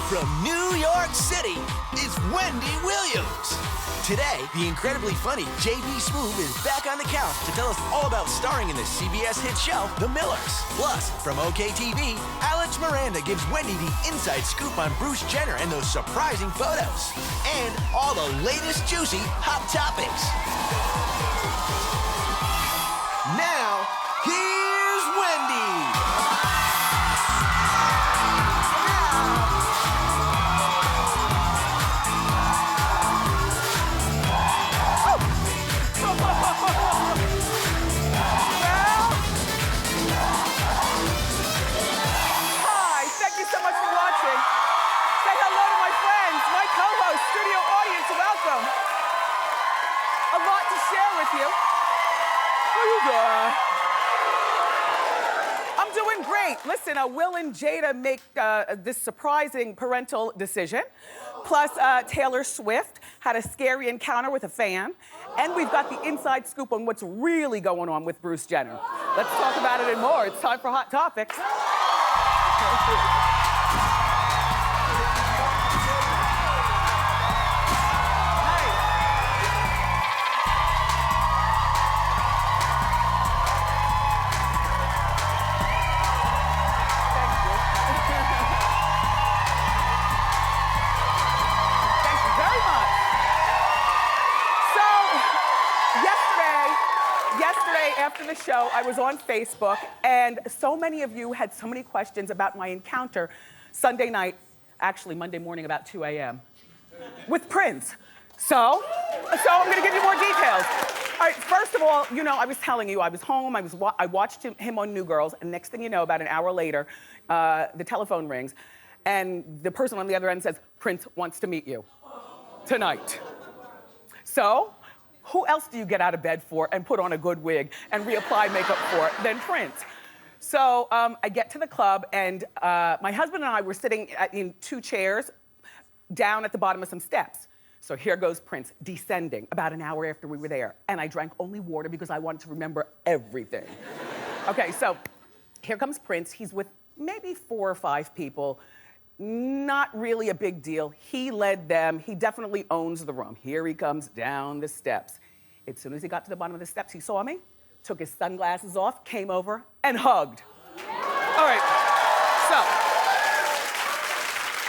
From New York City is Wendy Williams. Today, the incredibly funny JB Smoove is back on the couch to tell us all about starring in the CBS hit show, The Millers. Plus, from OKTV, Miranda gives Wendy the inside scoop on Bruce Jenner and those surprising photos. And all the latest juicy hot topics. Now, here's Wendy. I'm doing great. Listen, Will and Jada make this surprising parental decision. Plus, Taylor Swift had a scary encounter with a fan. And we've got the inside scoop on what's really going on with Bruce Jenner. Let's talk about it and more. It's time for Hot Topics. After the show, I was on Facebook, and so many of you had so many questions about my encounter Sunday night, actually Monday morning about 2 a.m. with Prince. So I'm gonna give you more details. All right, first of all, you know, I was telling you, I was home, I watched him on New Girls, and next thing you know, about an hour later, the telephone rings, and the person on the other end says, Prince wants to meet you tonight. So, who else do you get out of bed for and put on a good wig and reapply makeup for than Prince? So I get to the club, and my husband and I were sitting in 2 chairs down at the bottom of some steps. So here goes Prince descending about an hour after we were there. And I drank only water because I wanted to remember everything. Okay, so here comes Prince. He's with maybe 4 or 5 people. Not really a big deal. He led them. He definitely owns the room. Here he comes down the steps. As soon as he got to the bottom of the steps, he saw me, took his sunglasses off, came over, and hugged. All right,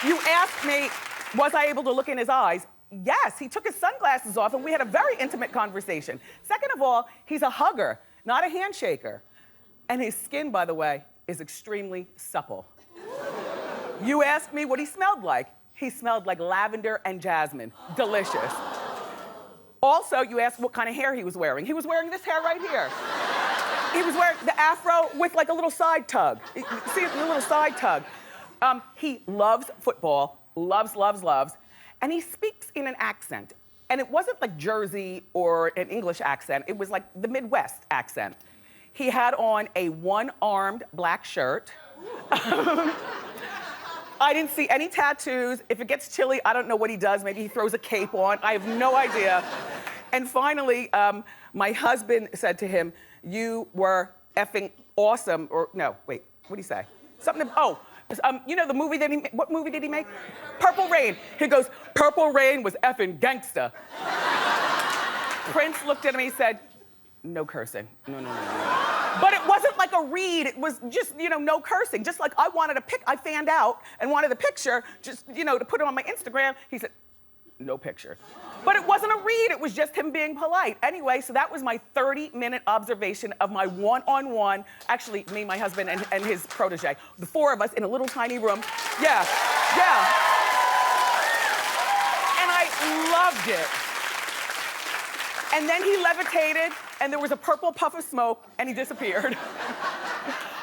so you asked me, was I able to look in his eyes? Yes, he took his sunglasses off, and we had a very intimate conversation. Second of all, he's a hugger, not a handshaker. And his skin, by the way, is extremely supple. You asked me what he smelled like. He smelled like lavender and jasmine. Delicious. Also, you asked what kind of hair he was wearing. He was wearing this hair right here. He was wearing the afro with like a little side tug. See, the little side tug. He loves football, loves, and he speaks in an accent. And it wasn't like Jersey or an English accent. It was like the Midwest accent. He had on a one-armed black shirt. I didn't see any tattoos. If it gets chilly, I don't know what he does. Maybe he throws a cape on. I have no idea. And finally, my husband said to him, you were effing awesome. Or no, wait, what did he say? Something, you know the movie that what movie did he make? Purple Rain. He goes, Purple Rain was effing gangsta. Prince looked at him, he said, no cursing. No. But it wasn't like a read, it was just, you know, no cursing. Just like I fanned out and wanted a picture, just, you know, to put it on my Instagram. He said, no picture. But it wasn't a read, it was just him being polite. Anyway, so that was my 30-minute observation of my one-on-one, actually, me, my husband, and his protege. The 4 of us in a little tiny room. Yeah. And I loved it. And then he levitated, and there was a purple puff of smoke, and he disappeared.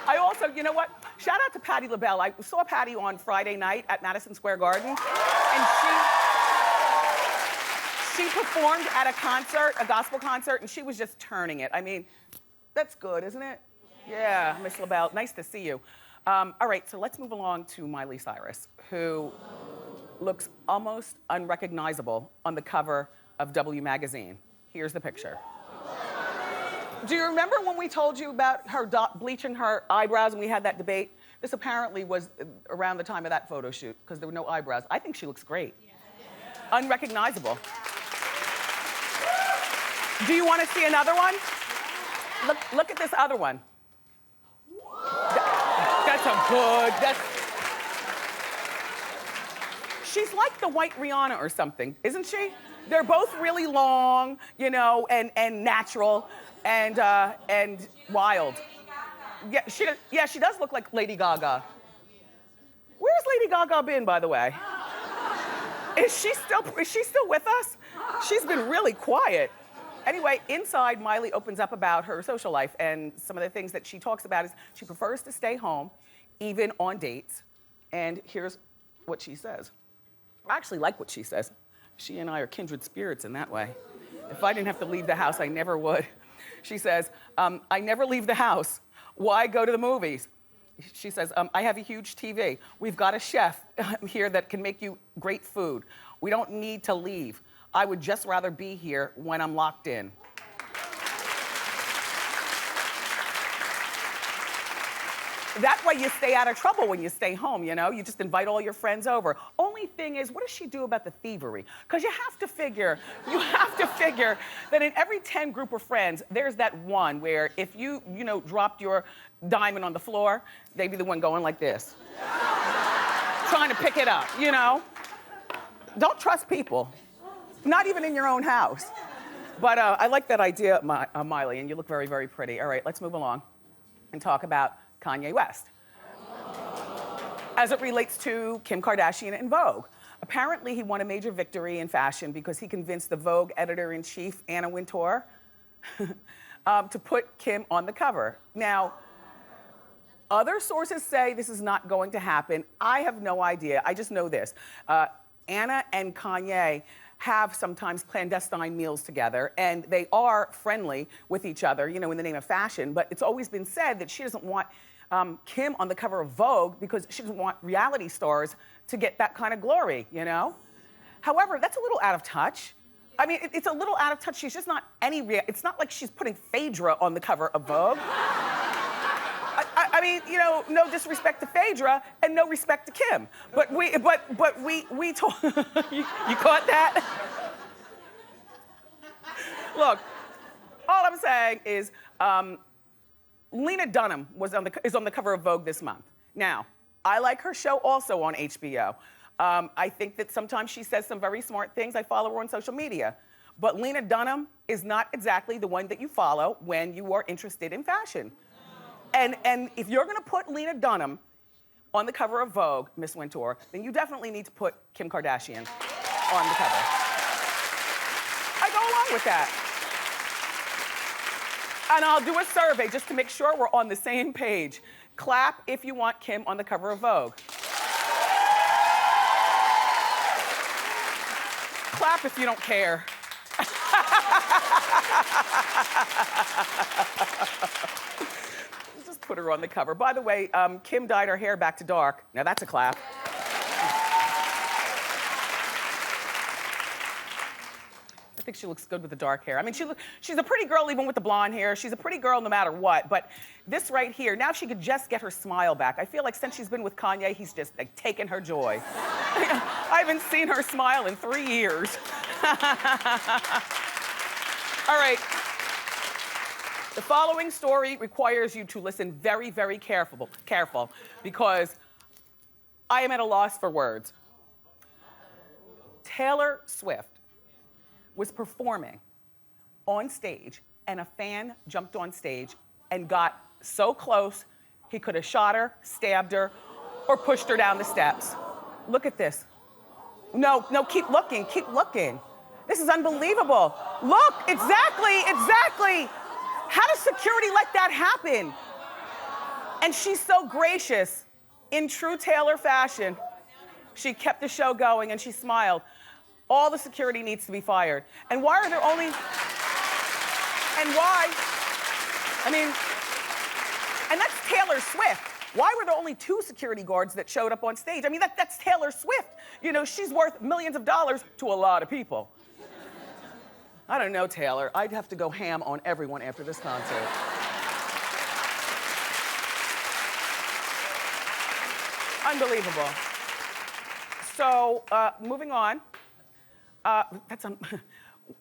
I also, you know what? Shout out to Patti LaBelle. I saw Patti on Friday night at Madison Square Garden, and she performed at a concert, a gospel concert, and she was just turning it. I mean, that's good, isn't it? Yeah, Miss LaBelle, nice to see you. All right, so let's move along to Miley Cyrus, who looks almost unrecognizable on the cover of W magazine. Here's the picture. Do you remember when we told you about her bleaching her eyebrows and we had that debate? This apparently was around the time of that photo shoot because there were no eyebrows. I think she looks great. Unrecognizable. Do you want to see another one? Look at this other one. That's a good, she's like the white Rihanna or something, isn't she? They're both really long, you know, and natural and wild. Yeah, she does look like Lady Gaga. Where's Lady Gaga been, by the way? Is she still with us? She's been really quiet. Anyway, inside, Miley opens up about her social life, and some of the things that she talks about is she prefers to stay home, even on dates. And here's what she says. I actually like what she says. She and I are kindred spirits in that way. If I didn't have to leave the house, I never would. She says, I never leave the house. Why go to the movies? She says, I have a huge TV. We've got a chef here that can make you great food. We don't need to leave. I would just rather be here when I'm locked in. That way you stay out of trouble when you stay home, you know? You just invite all your friends over. Only thing is, what does she do about the thievery? Because you have to figure that in every 10 group of friends, there's that one where if you dropped your diamond on the floor, they'd be the one going like this. Trying to pick it up, you know? Don't trust people. Not even in your own house. But I like that idea, Miley, and you look very, very pretty. All right, let's move along and talk about Kanye West. As it relates to Kim Kardashian and Vogue. Apparently, he won a major victory in fashion because he convinced the Vogue editor-in-chief, Anna Wintour, to put Kim on the cover. Now, other sources say this is not going to happen. I have no idea. I just know this. Anna and Kanye have sometimes clandestine meals together, and they are friendly with each other, you know, in the name of fashion, but it's always been said that she doesn't want Kim on the cover of Vogue because she doesn't want reality stars to get that kind of glory, you know? However, that's a little out of touch. I mean, it's a little out of touch. She's just not it's not like she's putting Phaedra on the cover of Vogue. I mean, you know, no disrespect to Phaedra and no respect to Kim. But we told, you caught that? Look, all I'm saying is Lena Dunham is on the cover of Vogue this month. Now, I like her show also on HBO. I think that sometimes she says some very smart things. I follow her on social media. But Lena Dunham is not exactly the one that you follow when you are interested in fashion. And if you're gonna put Lena Dunham on the cover of Vogue, Miss Wintour, then you definitely need to put Kim Kardashian on the cover. I go along with that. And I'll do a survey just to make sure we're on the same page. Clap if you want Kim on the cover of Vogue. Clap if you don't care. Just put her on the cover. By the way, Kim dyed her hair back to dark. Now that's a clap. I think she looks good with the dark hair. I mean, she's a pretty girl even with the blonde hair. She's a pretty girl no matter what. But this right here, now she could just get her smile back. I feel like since she's been with Kanye, he's just like taken her joy. I haven't seen her smile in 3 years. All right. The following story requires you to listen very, very careful, because I am at a loss for words. Taylor Swift was performing on stage, and a fan jumped on stage and got so close he could have shot her, stabbed her, or pushed her down the steps. Look at this. No, keep looking. This is unbelievable. Look, exactly. How does security let that happen? And she's so gracious. In true Taylor fashion, she kept the show going and she smiled. All the security needs to be fired. And why are there only, and that's Taylor Swift. Why were there only 2 security guards that showed up on stage? I mean, that's Taylor Swift. You know, she's worth millions of dollars to a lot of people. I don't know, Taylor. I'd have to go ham on everyone after this concert. Unbelievable. So, moving on.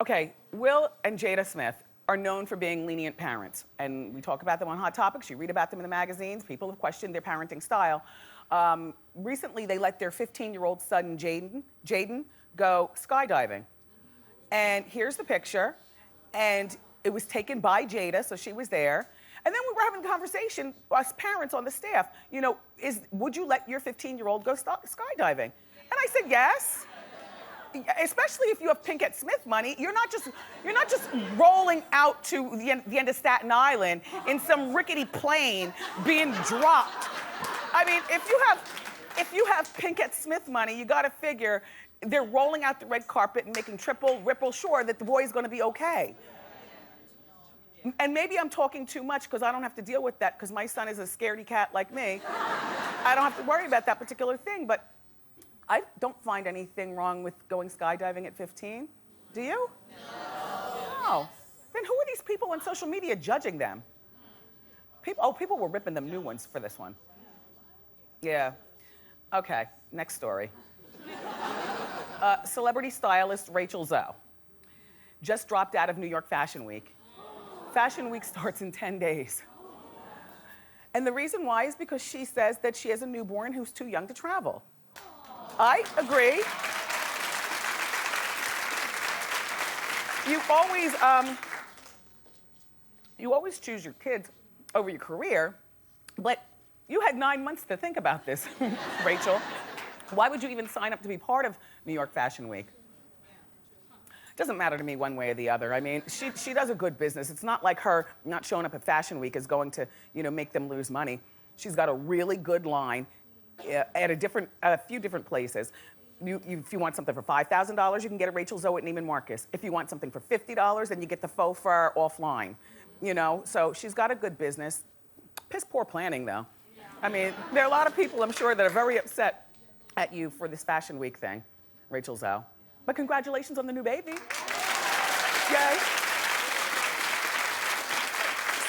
Okay, Will and Jada Smith are known for being lenient parents. And we talk about them on Hot Topics. You read about them in the magazines. People have questioned their parenting style. Recently, they let their 15-year-old son, Jaden, go skydiving. And here's the picture. And it was taken by Jada, so she was there. And then we were having a conversation, us parents on the staff, you know, would you let your 15-year-old go skydiving? And I said, yes. Especially if you have Pinkett Smith money, you're not just rolling out to the end of Staten Island in some rickety plane being dropped. I mean, if you have Pinkett Smith money, you gotta figure they're rolling out the red carpet and making triple, ripple sure that the boy's gonna be okay. And maybe I'm talking too much because I don't have to deal with that because my son is a scaredy cat like me. I don't have to worry about that particular thing, but I don't find anything wrong with going skydiving at 15. Do you? No. Then who are these people on social media judging them? People were ripping them new ones for this one. Yeah. Okay, next story. Celebrity stylist Rachel Zoe just dropped out of New York Fashion Week. Fashion Week starts in 10 days. And the reason why is because she says that she has a newborn who's too young to travel. I agree. You always choose your kids over your career, but you had 9 months to think about this, Rachel. Why would you even sign up to be part of New York Fashion Week? Doesn't matter to me one way or the other. I mean, she does a good business. It's not like her not showing up at Fashion Week is going to, you know, make them lose money. She's got a really good line at a few different places. If you want something for $5,000, you can get a Rachel Zoe at Neiman Marcus. If you want something for $50, then you get the faux fur offline. You know, so she's got a good business. Piss poor planning, though. I mean, there are a lot of people, I'm sure, that are very upset at you for this Fashion Week thing, Rachel Zoe. But congratulations on the new baby. Yay.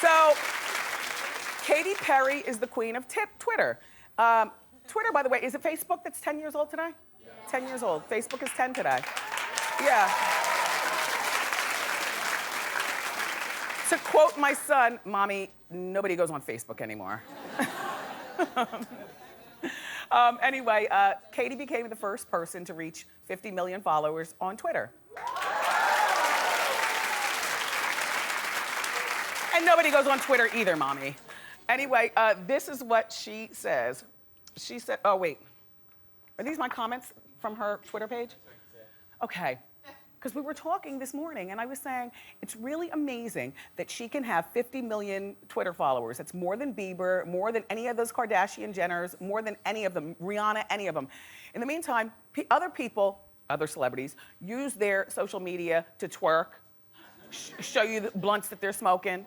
So, Katy Perry is the queen of Twitter. Twitter, by the way, is it Facebook that's 10 years old today? Yeah. 10 years old. Facebook is 10 today. Yeah. To quote my son, Mommy, nobody goes on Facebook anymore. Anyway, Katy became the first person to reach 50 million followers on Twitter. And nobody goes on Twitter either, Mommy. Anyway, this is what she says. She said, oh wait, are these my comments from her Twitter page? Okay, because we were talking this morning and I was saying, it's really amazing that she can have 50 million Twitter followers. That's more than Bieber, more than any of those Kardashian Jenners, more than any of them, Rihanna, any of them. In the meantime, other people, other celebrities, use their social media to twerk, show you the blunts that they're smoking,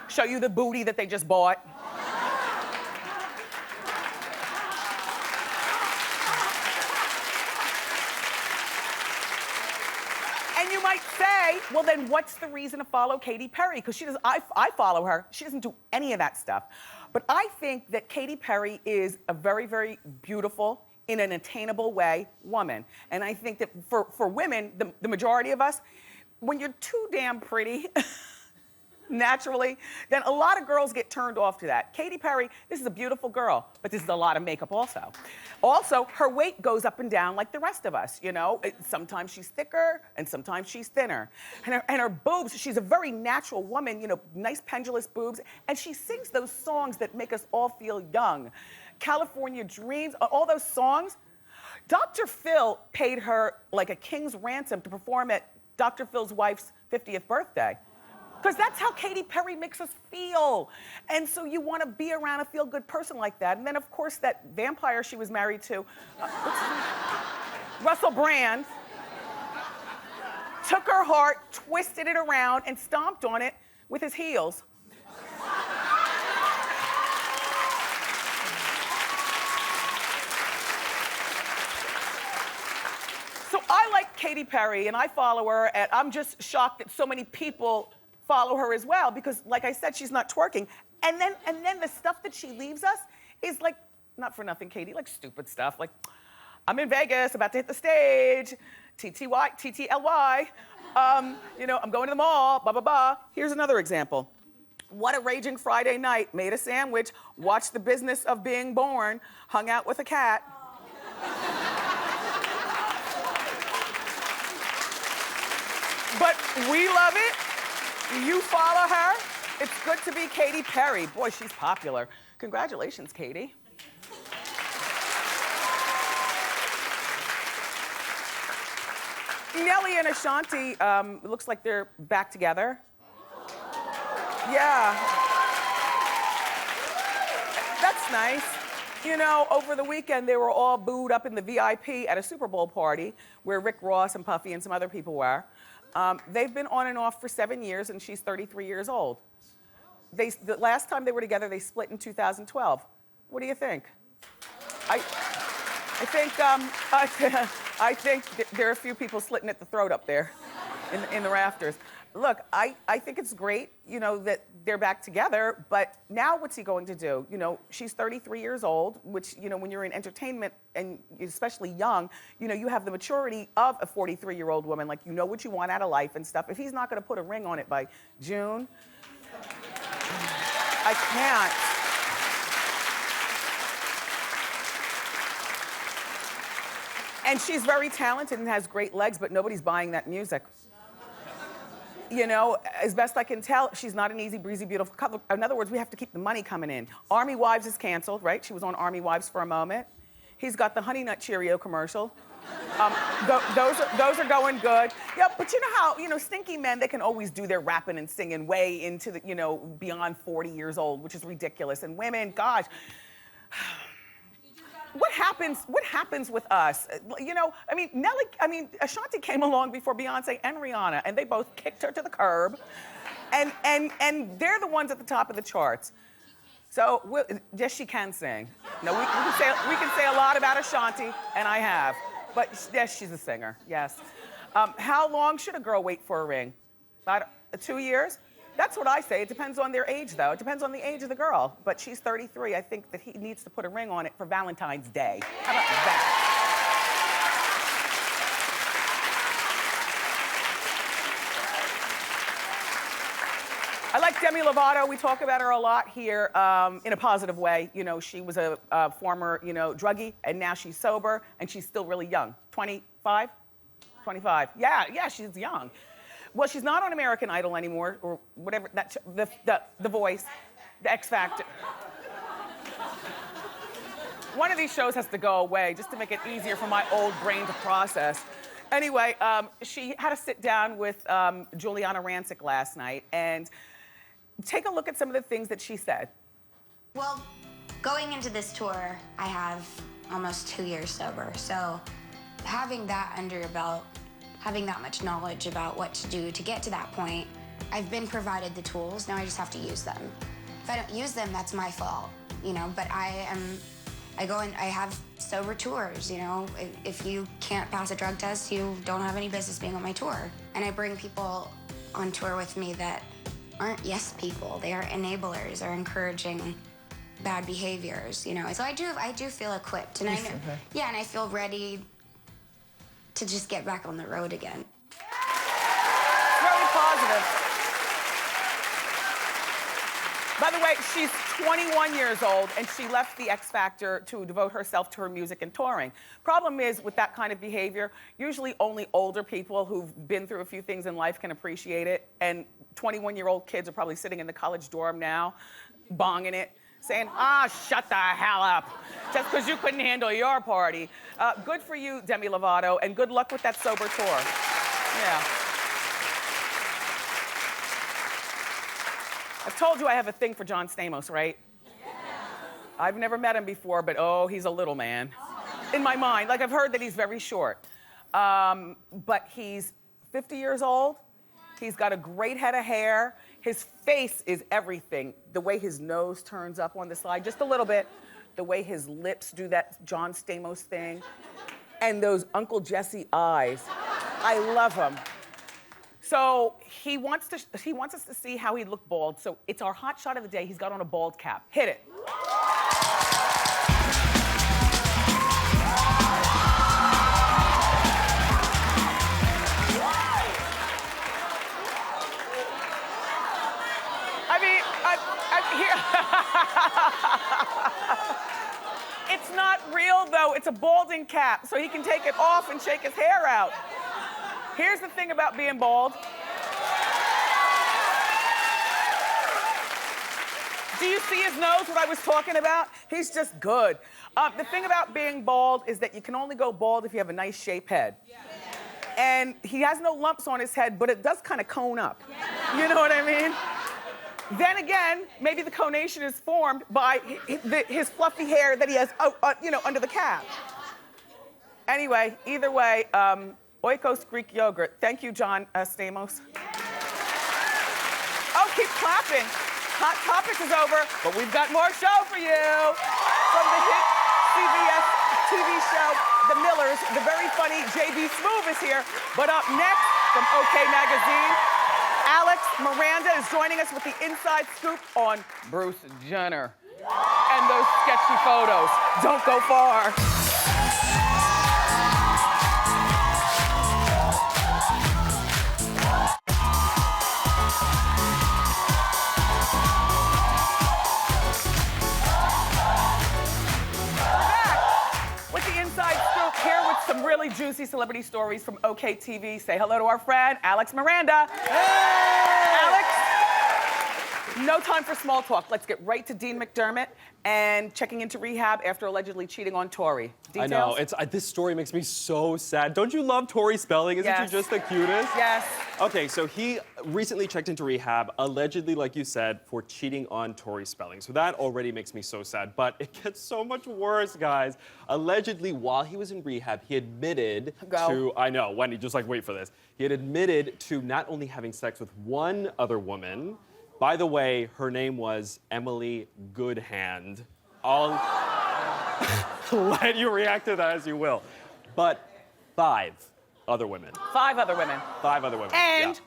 show you the booty that they just bought. And you might say, well, then what's the reason to follow Katy Perry? Because she does, I follow her. She doesn't do any of that stuff. But I think that Katy Perry is a very, very beautiful, in an attainable way, woman. And I think that for women, the majority of us, when you're too damn pretty, naturally, then a lot of girls get turned off to that. Katy Perry, this is a beautiful girl, but this is a lot of makeup also. Also, her weight goes up and down like the rest of us, you know? Sometimes she's thicker and sometimes she's thinner. And her boobs, she's a very natural woman, you know, nice pendulous boobs, and she sings those songs that make us all feel young. California Dreams, all those songs. Dr. Phil paid her like a king's ransom to perform at Dr. Phil's wife's 50th birthday. Because that's how Katy Perry makes us feel. And so you want to be around a feel-good person like that. And then, of course, that vampire she was married to, Russell Brand, took her heart, twisted it around, and stomped on it with his heels. So I like Katy Perry, and I follow her, and I'm just shocked that so many people follow her as well, because like I said, she's not twerking. And then the stuff that she leaves us is like not for nothing, Katy, like stupid stuff, like, I'm in Vegas, about to hit the stage, TTLY, you know, I'm going to the mall, blah, blah, blah. Here's another example. What a raging Friday night, made a sandwich, watched The Business of Being Born, hung out with a cat. But we love it. You follow her. It's good to be Katy Perry. Boy, she's popular. Congratulations, Katy. Nelly and Ashanti, it looks like they're back together. Yeah. That's nice. You know, over the weekend, they were all booed up in the VIP at a Super Bowl party where Rick Ross and Puffy and some other people were. They've been on and off for 7 years, and she's 33 years old. The last time they were together, they split in 2012. What do you think? I think there are a few people slitting at the throat up there in the rafters. Look, I think it's great, you know, that they're back together, but now what's he going to do? You know, she's 33 years old, which, you know, when you're in entertainment and especially young, you know, you have the maturity of a 43-year-old woman, like you know what you want out of life and stuff. If he's not gonna put a ring on it by June, I can't. And she's very talented and has great legs, but nobody's buying that music. You know, as best I can tell, she's not an easy breezy, beautiful couple. In other words, we have to keep the money coming in. Army Wives is canceled, right? She was on Army Wives for a moment. He's got the Honey Nut Cheerio commercial. Those are going good. Yeah, but you know how, you know, stinky men, they can always do their rapping and singing way into the, you know, beyond 40 years old, which is ridiculous. And women, gosh. What happens with us? You know, I mean, Ashanti came along before Beyonce and Rihanna, and they both kicked her to the curb. And they're the ones at the top of the charts. So, yes, she can sing. No, we can say a lot about Ashanti, and I have. But yes, she's a singer, yes. How long should a girl wait for a ring? About 2 years? That's what I say. It depends on their age, though. It depends on the age of the girl. But she's 33. I think that he needs to put a ring on it for Valentine's Day. How about that? I like Demi Lovato. We talk about her a lot here in a positive way. You know, she was a former, you know, druggie, and now she's sober, and she's still really young. 25? 25. Yeah, she's young. Well, she's not on American Idol anymore, or whatever, the Voice, the X Factor. One of these shows has to go away just to make it easier for my old brain to process. Anyway, she had a sit down with Juliana Rancic last night, and take a look at some of the things that she said. Well, going into this tour, I have almost 2 years sober, so having that under your belt, having that much knowledge about what to do to get to that point, I've been provided the tools, now I just have to use them. If I don't use them, that's my fault, you know, but I go and I have sober tours, you know. If you can't pass a drug test, you don't have any business being on my tour. And I bring people on tour with me that aren't yes people, they are enablers, are encouraging bad behaviors, you know. So I do feel equipped, and and I feel ready to just get back on the road again. Very positive. By the way, she's 21 years old, and she left the X Factor to devote herself to her music and touring. Problem is, with that kind of behavior, usually only older people who've been through a few things in life can appreciate it, and 21-year-old kids are probably sitting in the college dorm now, bonging it, saying, shut the hell up, just because you couldn't handle your party. Good for you, Demi Lovato, and good luck with that sober tour. Yeah. I've told you I have a thing for John Stamos, right? Yeah. I've never met him before, but oh, he's a little man. In my mind, like I've heard that he's very short. But he's 50 years old. He's got a great head of hair. His face is everything. The way his nose turns up on the side, just a little bit. The way his lips do that John Stamos thing. And those Uncle Jesse eyes. I love him. So he wants us to see how he looked bald. So it's our hot shot of the day. He's got on a bald cap. Hit it. real, though. It's a balding cap, so he can take it off and shake his hair out. Here's the thing about being bald. Do you see his nose, what I was talking about? He's just good. The thing about being bald is that you can only go bald if you have a nice shaped head. And he has no lumps on his head, but it does kind of cone up. You know what I mean? Then again, maybe the conation is formed by his fluffy hair that he has, under the cap. Anyway, either way, Oikos Greek yogurt. Thank you, John Stamos. Oh, keep clapping. Hot Topics is over, but we've got more show for you. From the hit CBS TV show, The Millers, the very funny JB Smoove is here. But up next, from OK Magazine, Miranda is joining us with the inside scoop on Bruce Jenner and those sketchy photos. Don't go far. Some really juicy celebrity stories from OK TV. Say hello to our friend, Miranda. Hey! Alex, no time for small talk. Let's get right to Dean McDermott and checking into rehab after allegedly cheating on Tori. Details? I know, this story makes me so sad. Don't you love Tori Spelling? Isn't she just the cutest? Yes. Okay, so he recently checked into rehab, allegedly, like you said, for cheating on Tori Spelling. So that already makes me so sad, but it gets so much worse, guys. Allegedly, while he was in rehab, he admitted to, I know, Wendy, just like wait for this. He had admitted to not only having sex with one other woman, by the way, her name was Emily Goodhand. I'll let you react to that as you will. But 5 other women. 5 other women. 5 other women. And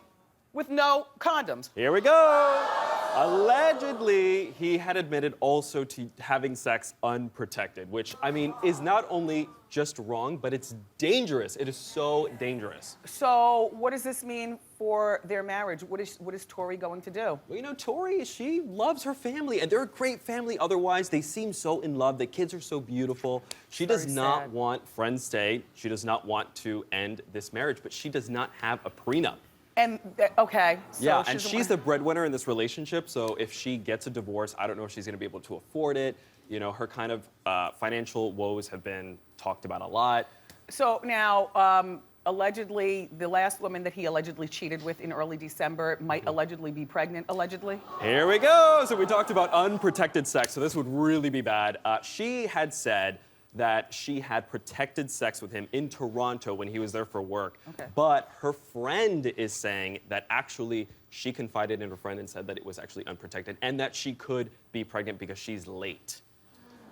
with no condoms. Here we go. Allegedly, he had admitted also to having sex unprotected, which, I mean, is not only just wrong, but it's dangerous. It is so dangerous. So what does this mean for their marriage? What is Tori going to do? Well, you know, Tori, she loves her family, and they're a great family otherwise. They seem so in love. The kids are so beautiful. She does not want Friends Stay. She does not want to end this marriage, but she does not have a prenup. And, okay. So yeah, and she's the breadwinner in this relationship, so if she gets a divorce, I don't know if she's gonna be able to afford it. You know, her kind of financial woes have been talked about a lot. So now, allegedly, the last woman that he allegedly cheated with in early December might allegedly be pregnant, allegedly? Here we go. So we talked about unprotected sex, so this would really be bad. She had said that she had protected sex with him in Toronto when he was there for work. Okay. But her friend is saying that actually she confided in her friend and said that it was actually unprotected and that she could be pregnant because she's late.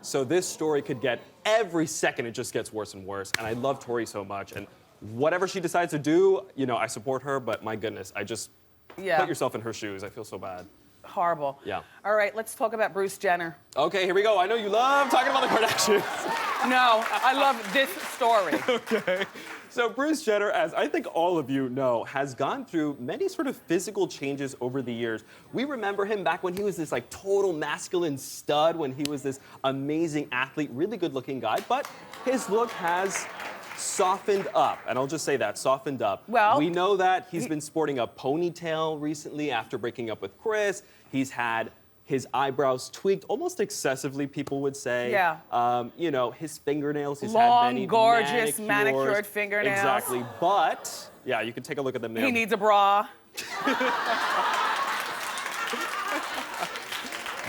So this story could get, every second it just gets worse and worse. And I love Tori so much. And whatever she decides to do, you know, I support her, but my goodness, I just put yourself in her shoes. I feel so bad. Horrible. Yeah. All right, let's talk about Bruce Jenner. Okay, here we go. I know you love talking about the Kardashians. No, I love this story. Okay. So Bruce Jenner, as I think all of you know, has gone through many sort of physical changes over the years. We remember him back when he was this like total masculine stud, when he was this amazing athlete, really good looking guy, but his look has softened up, and I'll just say that, softened up. Well, we know that he's been sporting a ponytail recently after breaking up with Chris. He's had his eyebrows tweaked almost excessively, people would say. Yeah. You know, his fingernails, he's long, had many gorgeous, manicures. manicured fingernails. Exactly, but, yeah, you can take a look at them now. He needs a bra.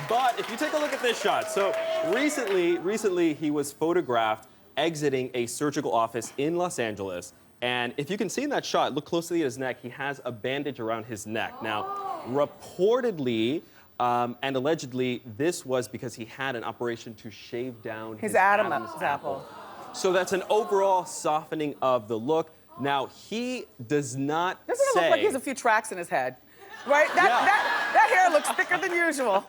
But if you take a look at this shot, so recently he was photographed exiting a surgical office in Los Angeles. And if you can see in that shot, look closely at his neck, he has a bandage around his neck. Now, reportedly and allegedly, this was because he had an operation to shave down his Adam's apple. So that's an overall softening of the look. Now, he does not Doesn't it look like he has a few tracks in his head? Right? That hair looks thicker than usual.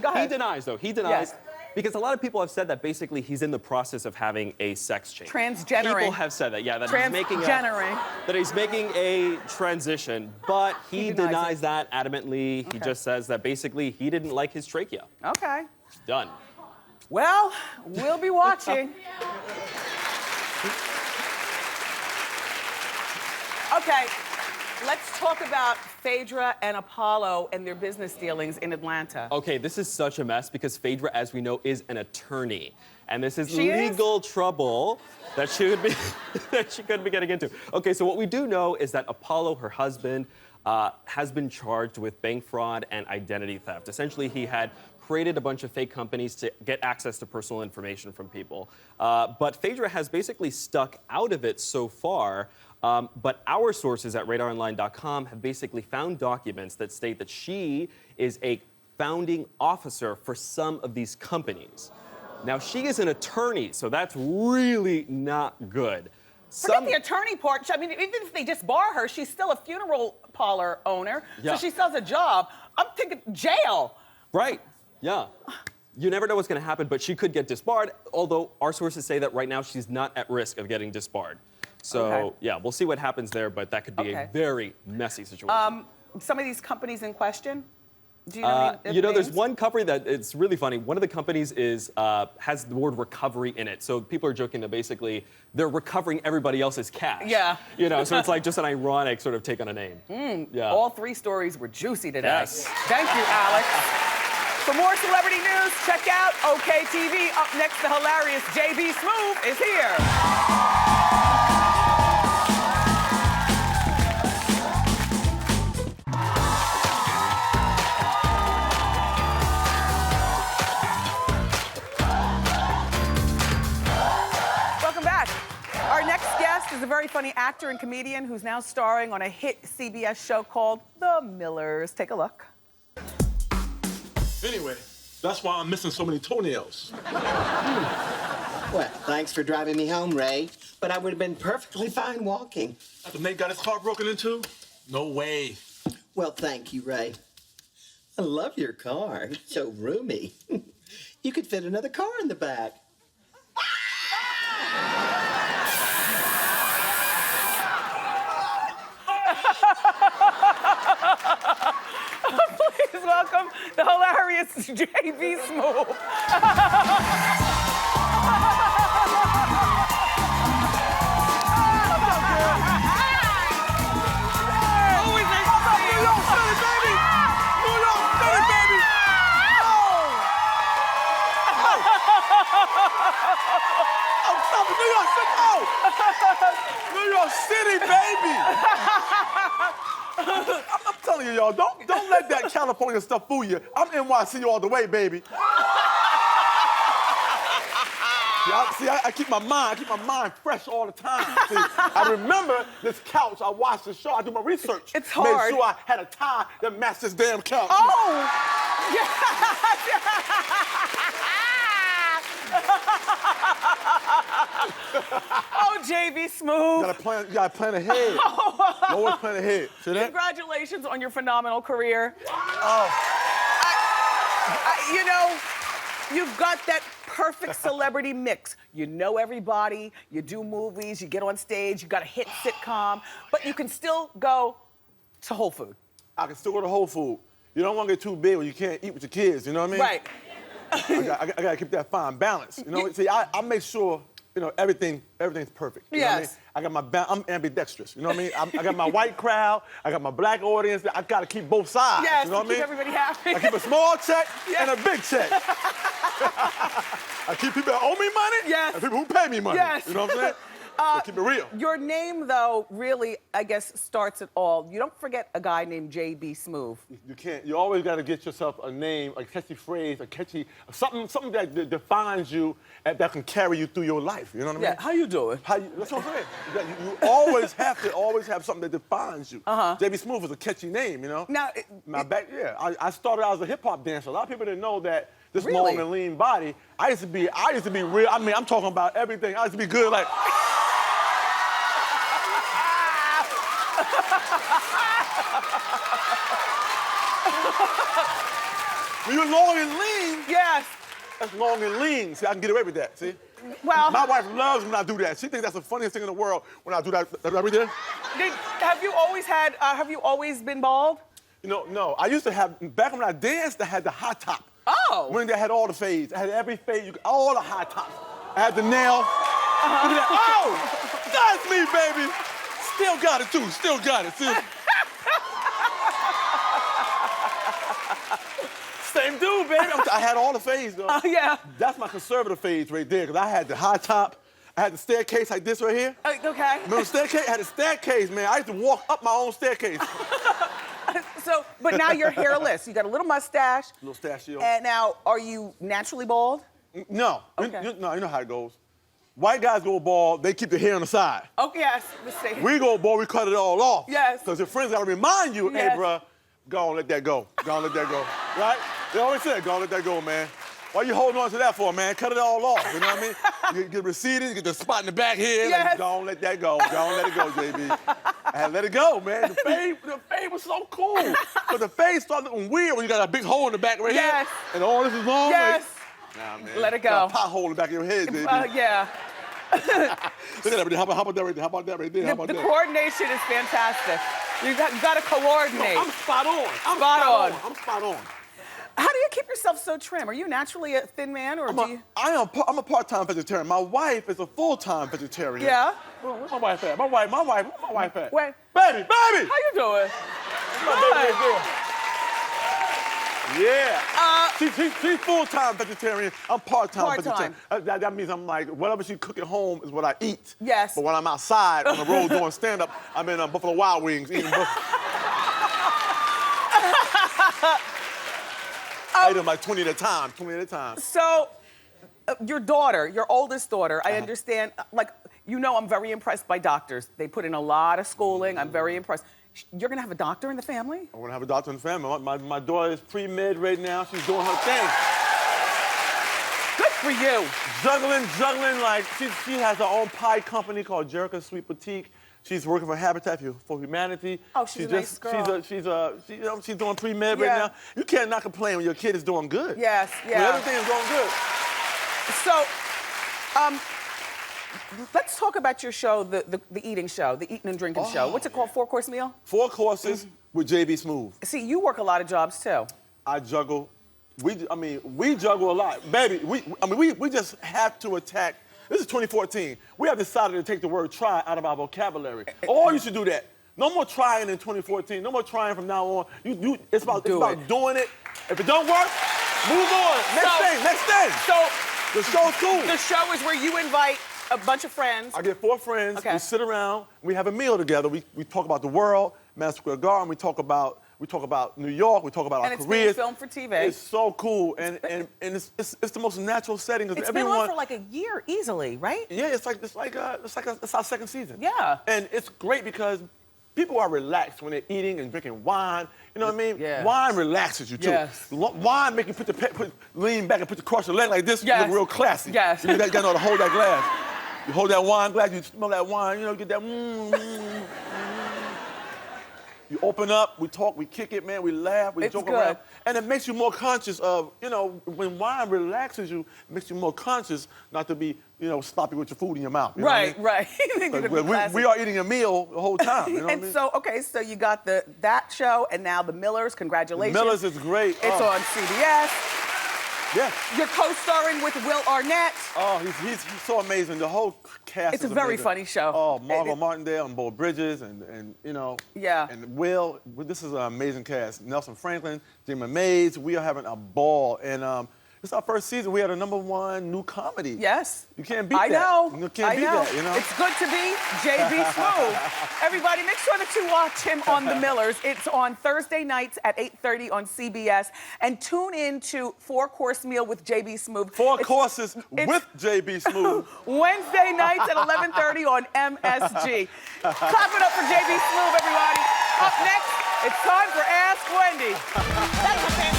Go ahead. He denies, though. He denies. Yes. Because a lot of people have said that basically he's in the process of having a sex change. Transgendering. People have said that, yeah, that he's making a transition, but he denies that adamantly. Okay. He just says that basically he didn't like his trachea. Okay. Done. Well, we'll be watching. Okay, let's talk about Phaedra and Apollo and their business dealings in Atlanta. Okay, this is such a mess because Phaedra, as we know, is an attorney. And this is She legal trouble that she would be that she could be getting into. Okay, so what we do know is that Apollo, her husband, has been charged with bank fraud and identity theft. Essentially, he had created a bunch of fake companies to get access to personal information from people. But Phaedra has basically stuck out of it so far. But our sources at radaronline.com have basically found documents that state that she is a founding officer for some of these companies. Now, she is an attorney, so that's really not good. Forget the attorney part. I mean, even if they disbar her, she's still a funeral parlor owner, Yeah. so she still has a job. I'm thinking jail. Right, yeah. You never know what's gonna happen, but she could get disbarred, although our sources say that right now she's not at risk of getting disbarred. So, Okay. yeah, we'll see what happens there, but that could be a very messy situation. Some of these companies in question, do you know any there's names? one company that it's really funny. One of the companies is has the word recovery in it. So people are joking that basically they're recovering everybody else's cash. Yeah. You know, so it's like just an ironic sort of take on a name. Yeah. All three stories were juicy today. Yes. Thank you, Alex. For more celebrity news, check out OKTV. Up next, the hilarious JB Smoove is here. Welcome back. Our next guest is a very funny actor and comedian who's now starring on a hit CBS show called The Millers. Take a look. Anyway, that's why I'm missing so many toenails. Well, thanks for driving me home, Ray. But I would have been perfectly fine walking. After Nate got his car broken into? No way. Well, thank you, Ray. I love your car. It's so roomy. You could fit another car in the back. Please welcome the hilarious JB Smoove. New York City, baby! I'm telling you, y'all, don't let that California stuff fool you. I'm NYC all the way, baby. See, I keep my mind fresh all the time. See, I remember this couch. I watched the show. I do my research. It's hard. Made sure I had a tie that matched this damn couch. Oh! Oh, JB Smoove. You gotta plan ahead. You always plan ahead. See that? Congratulations on your phenomenal career. Oh. You know, you've got that perfect celebrity mix. You know everybody, you do movies, you get on stage, you got a hit sitcom, but you can still go to Whole Food. I can still go to Whole Food. You don't want to get too big where you can't eat with your kids, you know what I mean? Right. I gotta keep that fine balance. You know, see, I make sure, you know, everything's perfect. You know what I mean? Yes. I got I'm ambidextrous. You know what I mean? I got my white crowd, I got my black audience. I gotta keep both sides. Yes, you know what I mean? keep everybody happy. I keep a small check and a big check. I keep people that owe me money Yes. and people who pay me money. Yes. You know what I'm saying? So keep it real. Your name, though, really, I guess, starts it all. You don't forget a guy named JB Smoove. You can't. You always got to get yourself a name, a catchy phrase, something that defines you and that can carry you through your life. You know what I mean? Yeah, how you doing? That's what I'm saying. You always have to have something that defines you. JB Smoove is a catchy name, you know. Now, I started out as a hip hop dancer. A lot of people didn't know that this Really? long and lean body. I used to be real. I mean, I'm talking about everything. I used to be good like. When you're long and lean, Yes. that's long and lean. See, I can get away with that, see? Well, My wife loves when I do that. She thinks that's the funniest thing in the world when I do that. Right there. have you always been bald? You know, no. I used to have, back when I danced, I had the hot top. Oh. Wendy, I had all the fades. I had every fade, all the high tops. I had the nail. Look at that. Oh, that's me, baby. Still got it, too. Still got it. See? Same dude, baby. I had all the fades, though. Oh, yeah. That's my conservative fades right there, because I had the high top. I had the staircase like this right here. Okay. Remember the staircase? I had a staircase, man. I used to walk up my own staircase. So, but now you're hairless. You got a little mustache. Little stachio. And now, are you naturally bald? No. Okay. No, you know how it goes. White guys go bald, they keep the hair on the side. Okay, yes. Mistake. We go bald, we cut it all off. Yes. Because your friends gotta remind you, Yes. hey, bruh, go on, let that go. Go on, let that go. Right? They always say, go on, let that go, man. Why you holding on to that for, man? Cut it all off, you know what I mean? You get receded, you get the spot in the back here, Yes. like, go on, let that go. Go on, let it go, JB. I had to let it go, man. The fade was so cool. But the fade started looking weird when you got a big hole in the back right Yes. here. And all this is long. Yes. Like, nah, man. Let it go. Got a pothole in the back of your head, baby. Yeah. Look at that right there. How about that right there? How about that right there? How about The that? coordination is fantastic. You got to coordinate. I'm spot on. I'm Spot on. I'm spot on. How do you keep yourself so trim? Are you naturally a thin man, or do you? I'm a part-time vegetarian. My wife is a full-time vegetarian. Yeah. Where's my wife at? Where's my wife at? Wait. Baby! How you doing? My baby Good. right there. Yeah. She's full-time vegetarian. I'm part-time Part-time. vegetarian. That means I'm like, whatever she cook at home is what I eat. Yes. But when I'm outside on the road doing stand-up, I'm in Buffalo Wild Wings eating I eat them like 20 at a time. So, your daughter, your oldest daughter, I understand, like, you know I'm very impressed by doctors. They put in a lot of schooling. I'm very impressed. You're gonna have a doctor in the family? I want to have a doctor in the family. My daughter is pre-med right now. She's doing her thing. Good for you. Juggling, like, she has her own pie company called Jericho Sweet Boutique. She's working for Habitat for Humanity. Oh, she's a nice girl. She's doing pre-med right Yeah. now. You cannot complain when your kid is doing good. Yes, When yeah. everything is going good. So, let's talk about your show, the eating show, the eating and drinking show. What's it called? 4-course meal? 4 courses with JB Smoove. See, you work a lot of jobs too. I juggle. We juggle a lot. Baby, we just have to attack. This is 2014. We have decided to take the word try out of our vocabulary. All you should do that. No more trying in 2014. No more trying from now on. It's about doing it. If it don't work, move on. Next thing. So, The show's cool. the show is where you invite a bunch of friends. I get 4 friends. Okay. We sit around. We have a meal together. We talk about the world, Madison Square Garden. We talk about New York. We talk about our And it's careers. being filmed for TV. It's so cool, and it's the most natural setting. It's everyone, been on for like a year easily, right? Yeah, it's our second season. Yeah. And it's great because people are relaxed when they're eating and drinking wine. You know what I mean? Yeah. Wine relaxes you too. Yes. Wine make you lean back and cross your leg like this. Yes. You look real classy. Yes. You got to know to hold that glass. You hold that wine glass. You smell that wine. You know, get that. You open up, we talk, we kick it, man, we laugh, we joke around. And it makes you more conscious of, when wine relaxes you, it makes you more conscious not to be, sloppy with your food in your mouth. You know Right. we are eating a meal the whole time. You know what I And mean? so you got that show, and now the Millers. Congratulations. Millers is great. It's on CBS. Yeah. You're co-starring with Will Arnett. Oh, he's so amazing. The whole cast It's is a very amazing. funny show. Oh, Margot Martindale and Bo Bridges and Yeah. And Will. This is an amazing cast. Nelson Franklin, Jimmy Mays. We are having a ball. And it's our first season. We had a #1 new comedy. Yes. You can't beat I that. know. You can't beat that, you know? It's good to be JB Smoove. Everybody, make sure that you watch him on The Millers. It's on Thursday nights at 8:30 on CBS. And tune in to 4-Course Meal with JB Smoove. 4 courses with JB Smoove. Wednesday nights at 11:30 on MSG. Clap it up for JB Smoove, everybody. Up next, it's time for Ask Wendy. That's okay.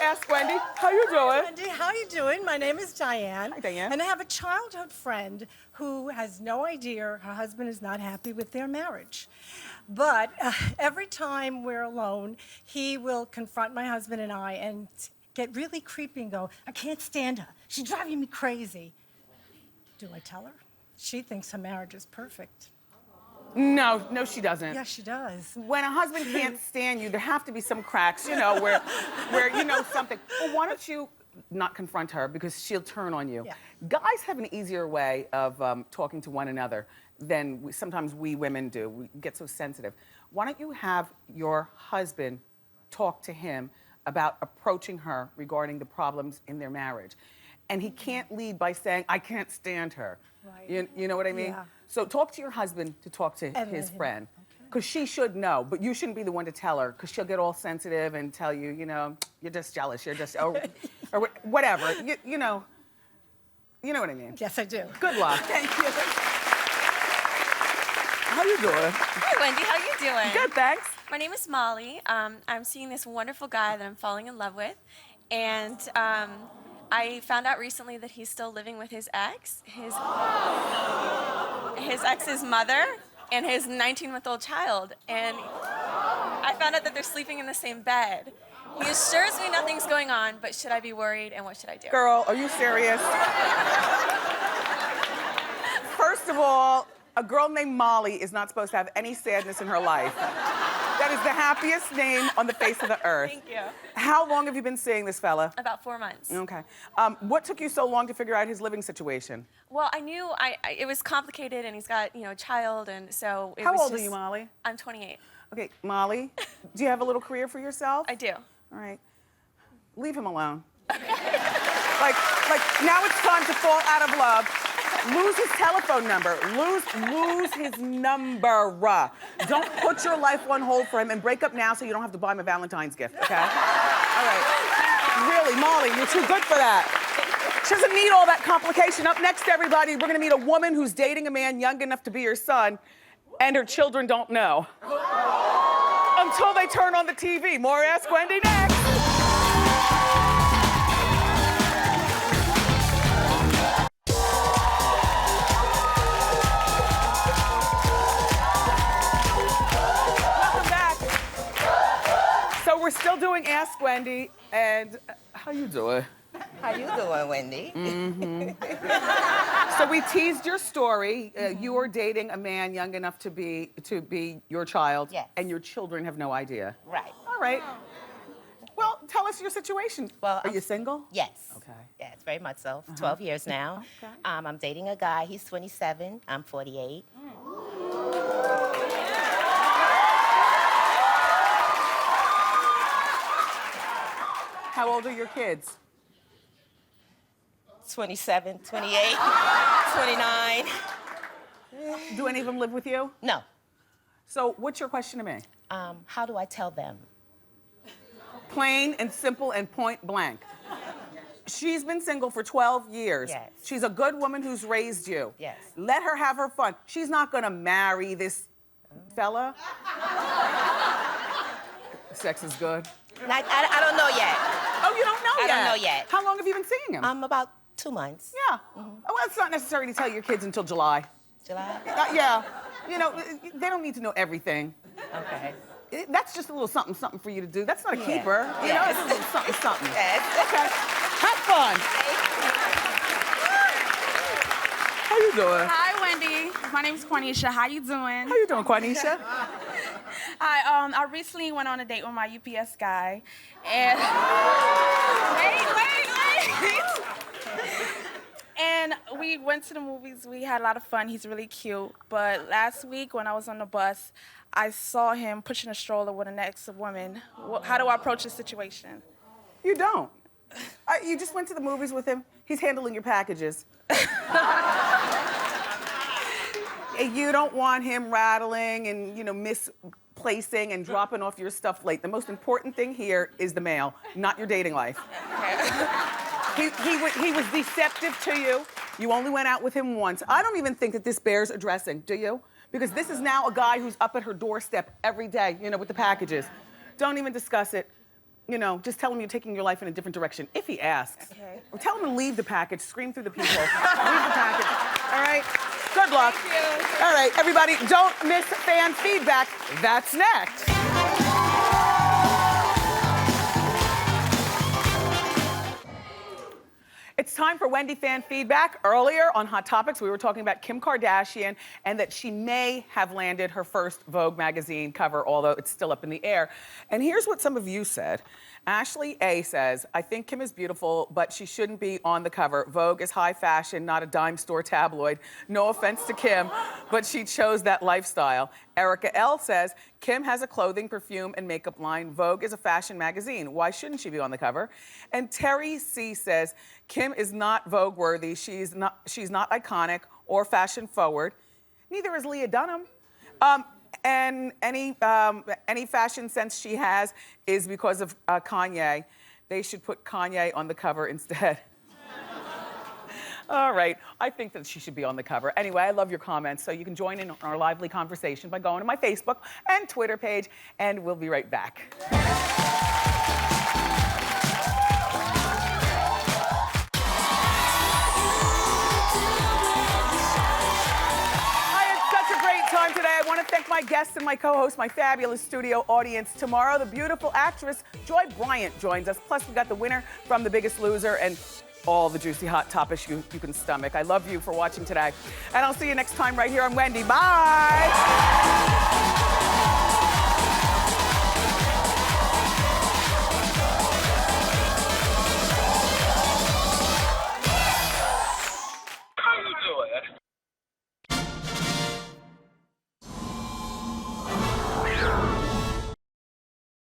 Ask Wendy. How you doing? Wendy, how you doing? My name is Diane. Hi, Diane. And I have a childhood friend who has no idea her husband is not happy with their marriage. But every time we're alone, he will confront my husband and I, and get really creepy and go, I can't stand her. She's driving me crazy. Do I tell her? She thinks her marriage is perfect. No, she doesn't. Yes, she does. When a husband can't stand you, there have to be some cracks, where something. Well, why don't you not confront her because she'll turn on you? Yeah. Guys have an easier way of talking to one another than sometimes we women do. We get so sensitive. Why don't you have your husband talk to him about approaching her regarding the problems in their marriage? And he can't lead by saying, I can't stand her. Right. You know what I mean? Yeah. So talk to your husband to talk to And his let him- friend. Because she should know, but you shouldn't be the one to tell her, because she'll get all sensitive and tell you, you're just jealous, you're just, or whatever. You know what I mean. Yes, I do. Good luck. Thank you. How you doing? Hi, Wendy. How you doing? Good, thanks. My name is Molly. I'm seeing this wonderful guy that I'm falling in love with, and I found out recently that he's still living with his ex, his ex's mother, and his 19-month-old child. And I found out that they're sleeping in the same bed. He assures me nothing's going on, but should I be worried, and what should I do? Girl, are you serious? First of all, a girl named Molly is not supposed to have any sadness in her life. That is the happiest name on the face of the earth. Thank you. How long have you been seeing this fella? About 4 months. Okay. What took you so long to figure out his living situation? Well, I knew it was complicated, and he's got, a child, and so it How was old are just- you, Molly? I'm 28. Okay, Molly, do you have a little career for yourself? I do. All right. Leave him alone. like now it's time to fall out of love. Lose his telephone number. Lose his number. Don't put your life on hold for him, and break up now so you don't have to buy him a Valentine's gift, okay? All right. Really, Molly, you're too good for that. She doesn't need all that complication. Up next, everybody, we're gonna meet a woman who's dating a man young enough to be her son, and her children don't know. Until they turn on the TV. More Ask Wendy next. Welcome back. So we're still doing Ask Wendy, and how you doing? How you doing, Wendy? So we teased your story. You are dating a man young enough to be your child, Yes. and your children have no idea. Right. All right. Well, tell us your situation. Well, Are you single? Yes. Okay. Yes, very much so. 12 years now. Okay. I'm dating a guy. He's 27. I'm 48. How old are your kids? 27, 28, 29. Do any of them live with you? No. So what's your question to me? How do I tell them? Plain and simple and point blank. She's been single for 12 years. Yes. She's a good woman who's raised you. Yes. Let her have her fun. She's not gonna marry this fella. Sex is good. I don't know yet. Oh, you don't know I yet? don't know yet. How long have you been seeing him? About 2 months. Yeah. Well, it's not necessary to tell your kids until July. July? Yeah. They don't need to know everything. Okay. That's just a little something for you to do. That's not a Yeah. keeper. Yes. It's a little something. Yes. Okay. Have fun. How you doing? Hi, Wendy. My name's Quanisha. How you doing? How you doing, Quanisha? I recently went on a date with my UPS guy, and wait. And we went to the movies. We had a lot of fun. He's really cute. But last week when I was on the bus, I saw him pushing a stroller with an ex-woman. How do I approach this situation? You don't. You just went to the movies with him. He's handling your packages. You don't want him rattling and, misplacing and dropping off your stuff late. The most important thing here is the mail, not your dating life. He was deceptive to you. You only went out with him once. I don't even think that this bears addressing, do you? Because this is now a guy who's up at her doorstep every day, with the packages. Don't even discuss it. Just tell him you're taking your life in a different direction, if he asks. Okay. Or tell him to leave the package, scream through the people. Leave the package, all right? Good luck. Thank you. All right, everybody, don't miss fan feedback. That's next. It's time for Wendy fan feedback. Earlier on Hot Topics, we were talking about Kim Kardashian and that she may have landed her first Vogue magazine cover, although it's still up in the air. And here's what some of you said. Ashley A says, I think Kim is beautiful, but she shouldn't be on the cover. Vogue is high fashion, not a dime store tabloid. No offense to Kim, but she chose that lifestyle. Erica L says, Kim has a clothing, perfume, and makeup line. Vogue is a fashion magazine. Why shouldn't she be on the cover? And Terry C says, Kim is not Vogue worthy. She's not iconic or fashion forward. Neither is Leah Dunham. And any fashion sense she has is because of Kanye. They should put Kanye on the cover instead. All right, I think that she should be on the cover. Anyway, I love your comments, so you can join in our lively conversation by going to my Facebook and Twitter page, and we'll be right back. Time today. I want to thank my guests and my co-hosts, my fabulous studio audience. Tomorrow, the beautiful actress Joy Bryant joins us. Plus, we got the winner from The Biggest Loser and all the juicy hot topics you can stomach. I love you for watching today. And I'll see you next time right here on Wendy. Bye.